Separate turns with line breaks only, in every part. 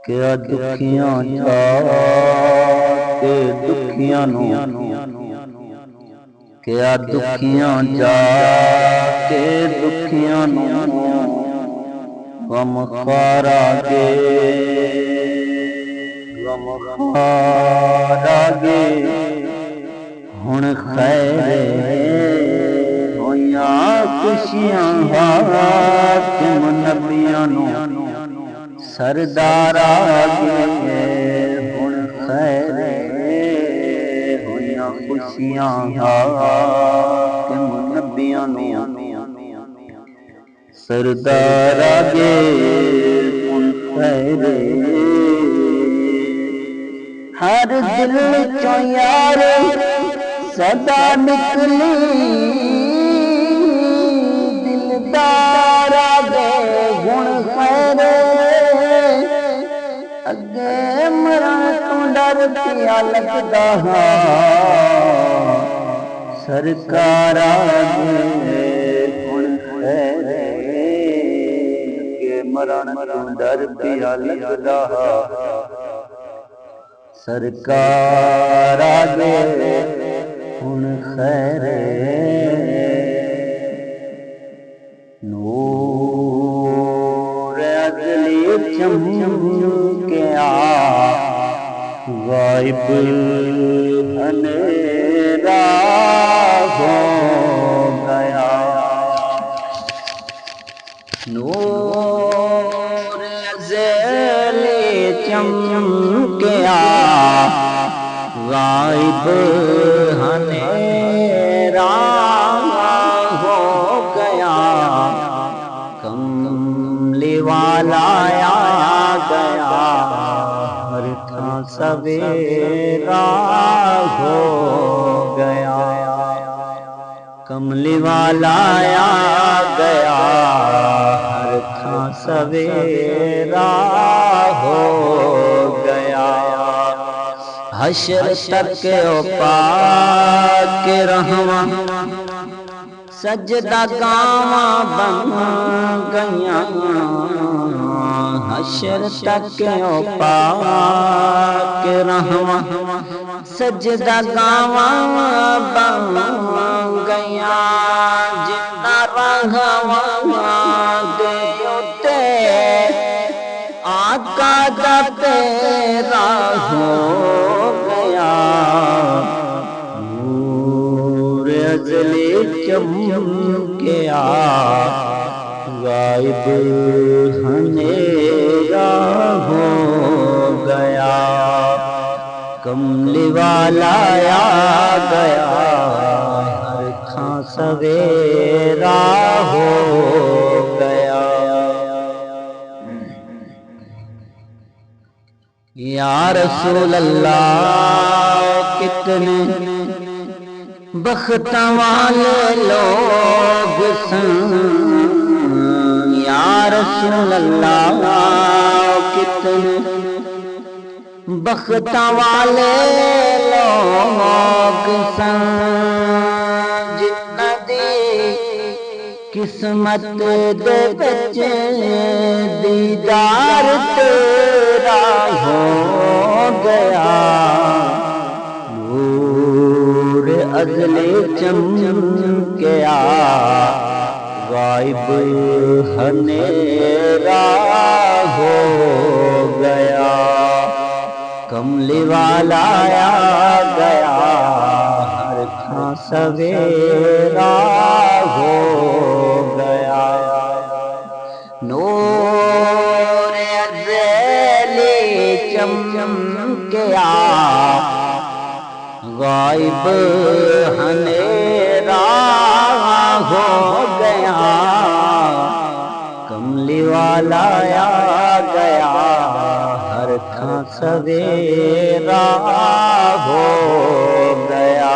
کیا دکھیاں جا کے دکھیاں نو کیا دکھیاں جا کے دکھیاں نو غم خارا گے غم خارا گے ہن خیر ہویاں خوشیاں حاکم نبیاں نو سردار آگے ہن خیر ہویاں خوشیاں حاکم نبیاں نو سردار آگے ہن خیر ہر دل چوں یار صدا نکلی دلدار آگے ہن خیر اگے مرن تو ڈر پیا لگدا سرکار آگے ہن خیر اگے مرن تو ڈر پیا لگدا سرکار آگے ہن خیر نور ازلی چمکیا غائب اندھیرا ہو گیا نور ازلی چمکیا غائب اندھیرا ہو گیا کملی والا آ گیا ہر تھاں سویرا ہو گیا کملی والا آ گیا ہر تھاں سویرا ہو گیا حشر تک او پاک رہواں سجدہ گاواں بن گئیاں حشر تک او پاک رہواں سجدہ گاواں بن گئیاں جنہ رہواں دے اُتے آقا دا پیرا ہو گیا نور ازلی چمکیا غائب اندھیرا ہو گیا کملی والا آ گیا ہر تھاں سویرا ہو گیا یا رسول اللہ کتنے بخت والے لوگ سن یا رسول اللہ کتنے بخت والے لوگ سن جنہ دی قسمت دے وچ دیدار تیرا ہو گیا نور ازلی چمکیا غائب اندھیرا ہو گیا کملی والا آ گیا ہر تھاں سویرا ہو گیا نور ازلی چمکیا غائب اندھیرا ہو گیا کملی والا آ گیا ہر تھاں سویرا ہو گیا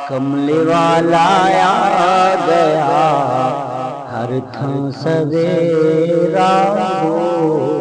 کملی والا آ گیا ہر تھاں سویرا ہو